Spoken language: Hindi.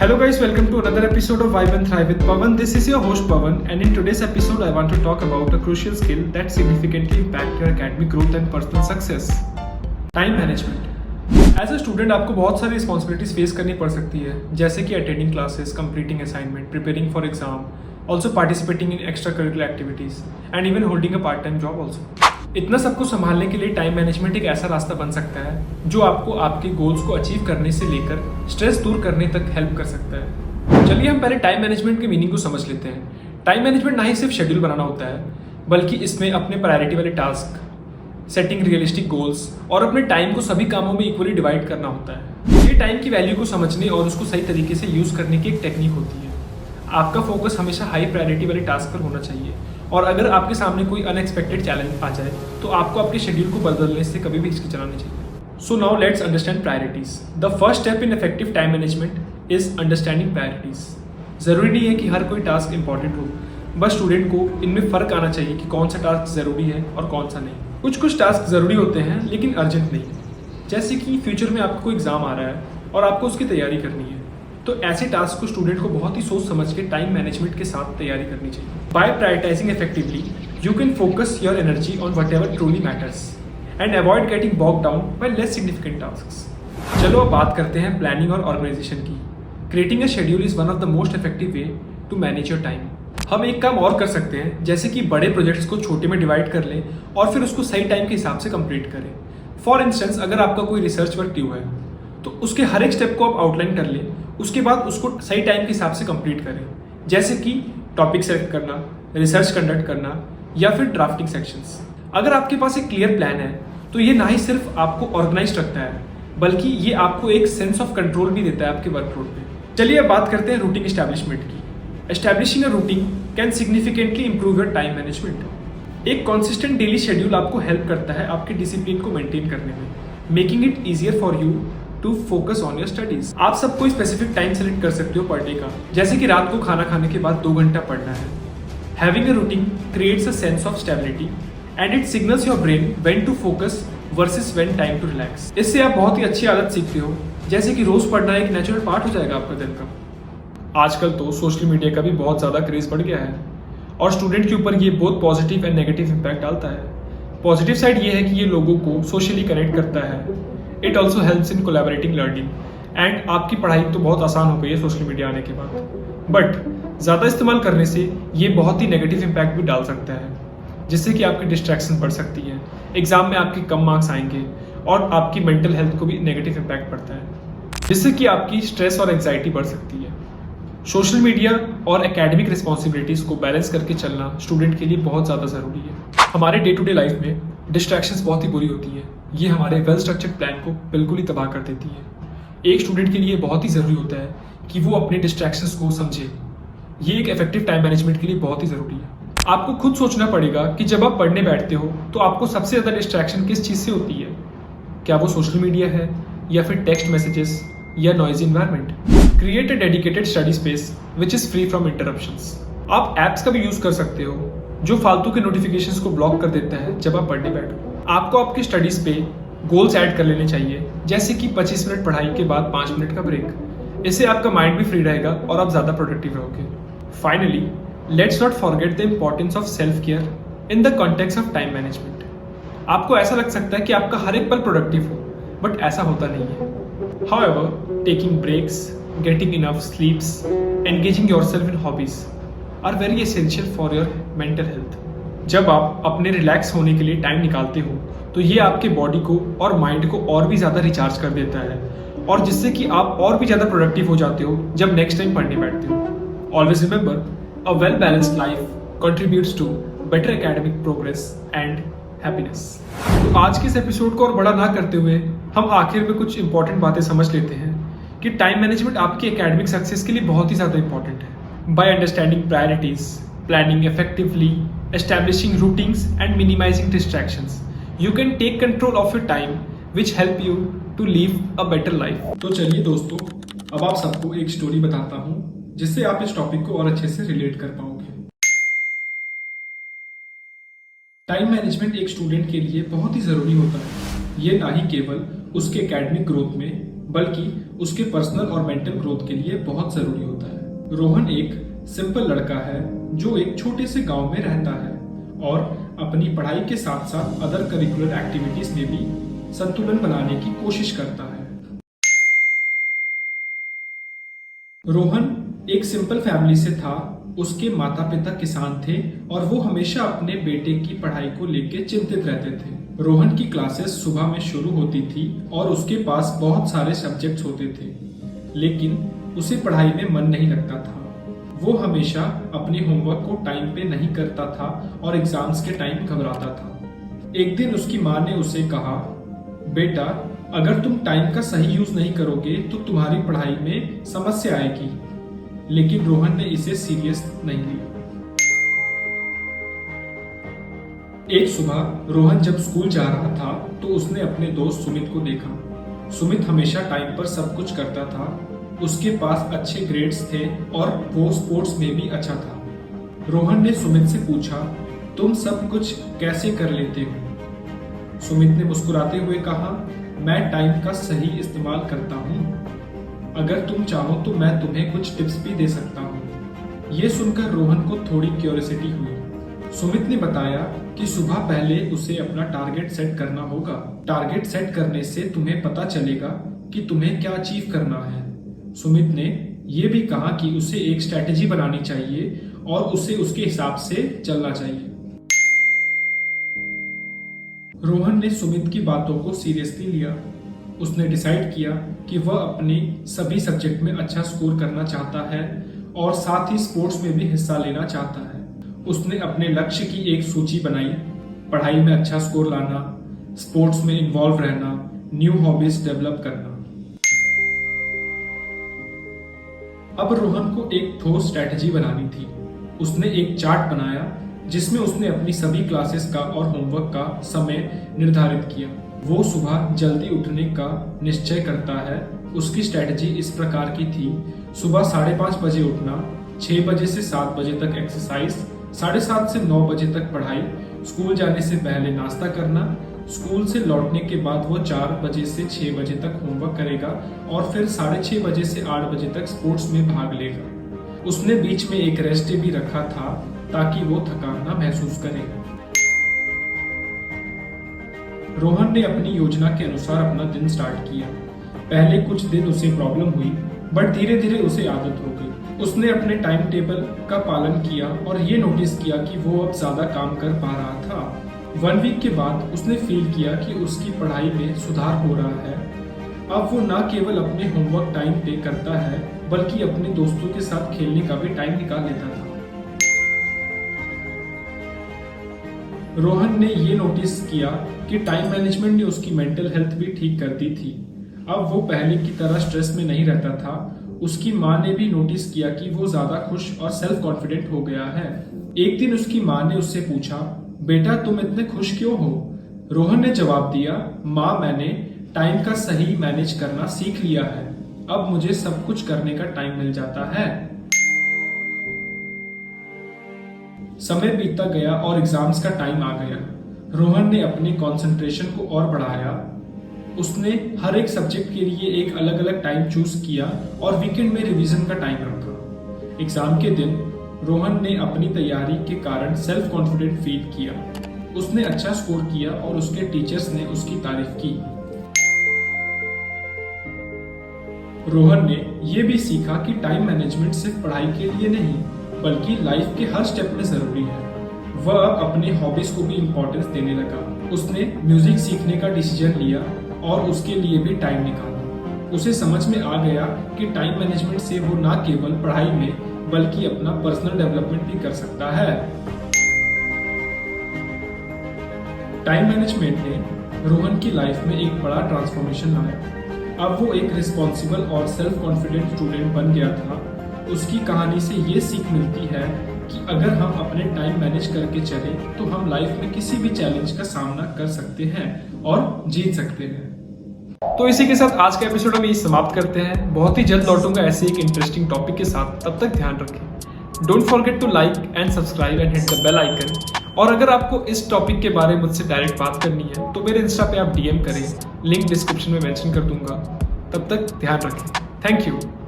Hello guys, welcome to another episode of Vibe and Thrive with Pawan. This is your host Pawan, and in today's episode I want to talk about a crucial skill that significantly impact your academic growth and personal success. Time management. As a student आपको बहुत सारी रिस्पॉन्सिबिलिटीज फेस करनी पड़ सकती है, जैसे कि attending classes, completing assignment, preparing for exam, also participating in extra curricular activities and even holding a part time job also. इतना सबको संभालने के लिए टाइम मैनेजमेंट एक ऐसा रास्ता बन सकता है जो आपको आपके गोल्स को अचीव करने से लेकर स्ट्रेस दूर करने तक हेल्प कर सकता है। चलिए हम पहले टाइम मैनेजमेंट के मीनिंग को समझ लेते हैं। टाइम मैनेजमेंट ना ही सिर्फ शेड्यूल बनाना होता है, बल्कि इसमें अपने प्रायोरिटी वाले टास्क, सेटिंग रियलिस्टिक गोल्स और अपने टाइम को सभी कामों में इक्वली डिवाइड करना होता है। ये टाइम की वैल्यू को समझने और उसको सही तरीके से यूज करने की एक टेक्निक होती है। आपका फोकस हमेशा हाई प्रायोरिटी वाले टास्क पर होना चाहिए, और अगर आपके सामने कोई अनएक्सपेक्टेड चैलेंज आ जाए तो आपको आपके शेड्यूल को बदलने से कभी भी हिचकिचाना नहीं चाहिए। So now let's understand priorities. The first step in effective time management is understanding priorities. जरूरी नहीं है कि हर कोई टास्क इंपॉर्टेंट हो, बस स्टूडेंट को इनमें फ़र्क आना चाहिए कि कौन सा टास्क ज़रूरी है और कौन सा नहीं। कुछ टास्क ज़रूरी होते हैं लेकिन अर्जेंट नहीं, जैसे कि फ्यूचर में आपको कोई एग्ज़ाम आ रहा है और आपको उसकी तैयारी करनी है, तो ऐसे टास्क को स्टूडेंट को बहुत ही सोच समझ के टाइम मैनेजमेंट के साथ तैयारी करनी चाहिए। By prioritizing effectively you can focus your energy on whatever truly matters and avoid getting bog down by less significant task. चलो अब बात करते हैं प्लानिंग और ऑर्गेनाइजेशन की। Creating a schedule is one of the most effective way to manage your time. हम एक काम और कर सकते हैं, जैसे कि बड़े प्रोजेक्ट्स को छोटे में डिवाइड कर लें और फिर उसको सही टाइम के हिसाब से कंप्लीट करें। फॉर इंस्टेंस, अगर आपका कोई रिसर्च वर्क ड्यू है तो उसके हर एक स्टेप को आप आउटलाइन कर लें, उसके बाद उसको सही टाइम के हिसाब से कंप्लीट करें, जैसे कि टॉपिक सेलेक्ट करना, रिसर्च कंडक्ट करना या फिर ड्राफ्टिंग सेक्शंस। अगर आपके पास एक क्लियर प्लान है तो ये ना ही सिर्फ आपको ऑर्गेनाइज रखता है, बल्कि ये आपको एक सेंस ऑफ कंट्रोल भी देता है आपके वर्कलोड पे। चलिए अब बात करते हैं रूटीन एस्टैब्लिशमेंट की। Establishing a routine can significantly improve your time management. एक कॉन्सिस्टेंट डेली शेड्यूल आपको हेल्प करता है आपके डिसिप्लिन को मेंटेन करने में, making it easier for you to focus on your studies. आप सब कोई स्पेसिफिक टाइम सेलेक्ट कर सकते हो पर डे का, जैसे कि रात को खाना खाने के बाद 2 घंटा पढ़ना है। Having a routine creates a sense of stability and it signals your brain when to focus versus when time to relax. इससे आप बहुत ही अच्छी आदत सीखते हो, जैसे कि रोज पढ़ना एक नेचुरल पार्ट हो जाएगा आपका दिन का। आजकल तो सोशल मीडिया का भी बहुत ज़्यादा क्रेज बढ़ गया है और स्टूडेंट के ऊपर ये बहुत पॉजिटिव एंड नेगेटिव इम्पैक्ट डालता है। पॉजिटिव साइड ये है कि ये लोगों को सोशली कनेक्ट करता है। It also helps in collaborating learning and आपकी पढ़ाई तो बहुत आसान हो गई है सोशल मीडिया आने के बाद। बट ज़्यादा इस्तेमाल करने से ये बहुत ही नेगेटिव इम्पैक्ट भी डाल सकता है, जिससे कि आपकी डिस्ट्रैक्शन बढ़ सकती है, एग्जाम में आपके कम मार्क्स आएंगे और आपकी मेंटल हेल्थ को भी नेगेटिव इम्पैक्ट पड़ता है, जिससे कि आपकी स्ट्रेस और एंग्जाइटी बढ़ सकती है। सोशल मीडिया और एकेडमिक रिस्पॉन्सिबिलिटीज़ को बैलेंस करके चलना स्टूडेंट के लिए बहुत ज़्यादा ज़रूरी है। हमारे डे टू डे लाइफ में डिस्ट्रैक्शंस बहुत ही बुरी होती है। ये हमारे वेल स्ट्रक्चर्ड प्लान को बिल्कुल ही तबाह कर देती है। एक स्टूडेंट के लिए बहुत ही ज़रूरी होता है कि वो अपने डिस्ट्रैक्शंस को समझे। ये एक इफेक्टिव टाइम मैनेजमेंट के लिए बहुत ही ज़रूरी है। आपको खुद सोचना पड़ेगा कि जब आप पढ़ने बैठते हो तो आपको सबसे ज़्यादा डिस्ट्रैक्शन किस चीज़ से होती है। क्या वो सोशल मीडिया है, या फिर टेक्स्ट मैसेजेस, या noisy environment. Create a dedicated study space which is free from interruptions. आप ऐप्स का भी यूज़ कर सकते हो जो फालतू के नोटिफिकेशंस को ब्लॉक कर देता है जब आप पढ़ने बैठो। आपको आपकी स्टडीज़ पे गोल्स ऐड कर लेने चाहिए, जैसे कि 25 मिनट पढ़ाई के बाद 5 मिनट का ब्रेक। इससे आपका माइंड भी फ्री रहेगा और आप ज़्यादा प्रोडक्टिव रहोगे। Finally, let's not forget the importance of self care in the context of time management. आपको ऐसा लग सकता है कि आपका हर एक पल प्रोडक्टिव हो, बट ऐसा होता नहीं है। However, taking breaks, getting enough sleeps, engaging yourself in hobbies are very essential for your mental health. जब आप अपने रिलैक्स होने के लिए टाइम निकालते हो तो ये आपके बॉडी को और माइंड को और भी ज़्यादा रिचार्ज कर देता है, और जिससे कि आप और भी ज़्यादा प्रोडक्टिव हो जाते हो जब नेक्स्ट टाइम पढ़ने बैठते हो। Always remember, a well balanced life contributes to better academic progress and happiness. तो आज के इस एपिसोड को और बड़ा ना करते हुए हम आखिर में कुछ इंपॉर्टेंट बातें समझ लेते हैं कि टाइम मैनेजमेंट आपकी एकेडमिक सक्सेस के लिए बहुत ही ज़्यादा इंपॉर्टेंट है। By understanding priorities, planning effectively, establishing routines and minimizing distractions, you can take control of your time which help you to live a better life. तो चलिए दोस्तों, अब आप सबको एक स्टोरी बताता हूँ जिससे आप इस टॉपिक को और अच्छे से रिलेट कर पाओगे। टाइम मैनेजमेंट एक स्टूडेंट के लिए बहुत ही ज़रूरी होता है। ये ना ही केवल उसके एकेडमिक ग्रोथ में बल्कि उसके पर्सनल और मेंटल ग्रोथ के लिए बहुत जरूरी होता है। रोहन एक सिंपल लड़का है जो एक छोटे से गांव में रहता है और अपनी पढ़ाई के साथ साथ अदर करिकुलर एक्टिविटीज में भी संतुलन बनाने की कोशिश करता है। रोहन एक सिंपल फैमिली से था। उसके माता पिता किसान थे और वो हमेशा अपने बेटे की पढ़ाई को लेकर चिंतित रहते थे। रोहन की क्लासेस सुबह में शुरू होती थी और उसके पास बहुत सारे सब्जेक्ट्स होते थे, लेकिन उसे पढ़ाई में मन नहीं लगता था। वो हमेशा अपने होमवर्क को टाइम पे नहीं करता था और एग्जाम्स के टाइम घबराता था। एक दिन उसकी माँ ने उसे कहा, बेटा अगर तुम टाइम का सही यूज नहीं करोगे तो तुम्हारी पढ़ाई में समस्या आएगी। लेकिन रोहन ने इसे सीरियस नहीं लिया। एक सुबह रोहन जब स्कूल जा रहा था तो उसने अपने दोस्त सुमित को देखा। सुमित हमेशा टाइम पर सब कुछ करता था, उसके पास अच्छे ग्रेड्स थे और वो स्पोर्ट्स में भी अच्छा था। रोहन ने सुमित से पूछा, तुम सब कुछ कैसे कर लेते हो? सुमित ने मुस्कुराते हुए कहा, मैं टाइम का सही इस्तेमाल करता हूँ। अगर तुम चाहो तो मैं तुम्हें कुछ टिप्स भी दे सकता हूँ। ये सुनकर रोहन को थोड़ी क्यूरियोसिटी हुई। सुमित ने बताया कि सुबह पहले उसे अपना टारगेट सेट करना होगा। टारगेट सेट करने से तुम्हें पता चलेगा कि तुम्हें क्या अचीव करना है। सुमित ने यह भी कहा कि उसे एक स्ट्रेटेजी बनानी चाहिए और उसे उसके हिसाब से चलना चाहिए। रोहन ने सुमित की बातों को सीरियसली लिया। उसने डिसाइड किया कि वह अपने सभी सब्जेक्ट में अच्छा स्कोर करना चाहता है और साथ ही स्पोर्ट्स में भी हिस्सा लेना चाहता है। उसने अपने लक्ष्य की एक सूची बनाई, पढ़ाई में अच्छा स्कोर लाना, स्पोर्ट्स में इन्वॉल्व रहना, न्यू हॉबीज डेवलप करना। अब रोहन को एक ठोस स्ट्रेटजी बनानी थी। उसने एक चार्ट बनाया जिसमें उसने अपनी सभी क्लासेस का और होमवर्क का समय निर्धारित किया। वो सुबह जल्दी उठने का निश्चय करता है। उसकी स्ट्रेटजी इस प्रकार की थी, सुबह 5:30 बजे उठना, 6 बजे से 7 बजे तक एक्सरसाइज, 7:30 से 9 बजे तक पढ़ाई, स्कूल जाने से पहले नाश्ता करना, स्कूल से लौटने के बाद वो 4 बजे से 6 बजे तक होमवर्क करेगा और फिर 6:30 बजे से 8 बजे तक स्पोर्ट्स में भाग लेगा। उसने बीच में एक रेस्ट डे भी रखा था ताकि वो थकान ना महसूस करे। रोहन ने अपनी योजना के अनुसार अपना दिन स्टार्ट किया। पहले कुछ दिन उसे प्रॉब्लम हुई, बट धीरे धीरे उसे आदत हो गई। उसने अपने टाइम टेबल का पालन किया और ये नोटिस किया कि वो अब ज्यादा काम कर पा रहा था। 1 वीक के बाद उसने फील किया कि उसकी पढ़ाई में सुधार हो रहा है। अब वो न केवल अपने होमवर्क टाइम पे करता है बल्कि अपने दोस्तों के साथ खेलने का भी टाइम निकाल लेता था। रोहन ने ये नोटिस किया कि टाइम मैनेजमेंट ने उसकी मेंटल हेल्थ भी ठीक कर दी थी। अब वो पहले की तरह स्ट्रेस में नहीं रहता था। उसकी माँ ने भी नोटिस किया कि वो ज्यादा खुश और सेल्फ कॉन्फिडेंट हो गया है। एक दिन उसकी माँ ने उससे पूछा, बेटा तुम इतने खुश क्यों हो? रोहन ने जवाब दिया, माँ मैंने टाइम का सही मैनेज करना सीख लिया है। अब मुझे सब कुछ करने का टाइम मिल जाता है। समय बीतता गया और एग्जाम्स का टाइम आ गया। रोहन ने अपने कंसंट्रेशन को और बढ़ाया। उसने हर एक सब्जेक्ट के लिए एक अलग अलग टाइम चूज किया और वीकेंड में रिवीजन का टाइम रखा। एग्जाम के दिन रोहन ने अपनी तैयारी के कारण सेल्फ कॉन्फिडेंट फील किया। उसने अच्छा स्कोर किया और उसके टीचर्स ने उसकी तारीफ की। रोहन ने यह भी सीखा कि टाइम मैनेजमेंट सिर्फ पढ़ाई के लिए नहीं बल्कि लाइफ के हर स्टेप में जरूरी है। वह अपने हॉबीज को भी इम्पोर्टेंस देने लगा। उसने म्यूजिक सीखने का डिसीजन लिया और उसके लिए भी टाइम निकाला। उसे समझ में आ गया कि टाइम मैनेजमेंट से वो न केवल पढ़ाई में बल्कि अपना पर्सनल डेवलपमेंट भी कर सकता है। टाइम मैनेजमेंट ने रोहन की लाइफ में एक बड़ा ट्रांसफॉर्मेशन लाया। अब वो एक रिस्पॉन्सिबल और सेल्फ कॉन्फिडेंट स्टूडेंट बन गया था। उसकी कहानी से ये सीख मिलती है कि अगर हम अपने टाइम मैनेज करके चले तो हम लाइफ में किसी भी चैलेंज का सामना कर सकते हैं और जीत सकते हैं। तो इसी के साथ आज का एपिसोड हम यही समाप्त करते हैं। बहुत ही जल्द लौटूंगा ऐसे एक इंटरेस्टिंग टॉपिक के साथ। तब तक ध्यान रखें। Don't forget to like and subscribe and hit the bell icon. और अगर आपको इस टॉपिक के बारे में मुझसे डायरेक्ट बात करनी है तो मेरे इंस्टा पे आप DM करें, लिंक डिस्क्रिप्शन में मेंशन कर दूंगा। तब तक ध्यान रखें। Thank you.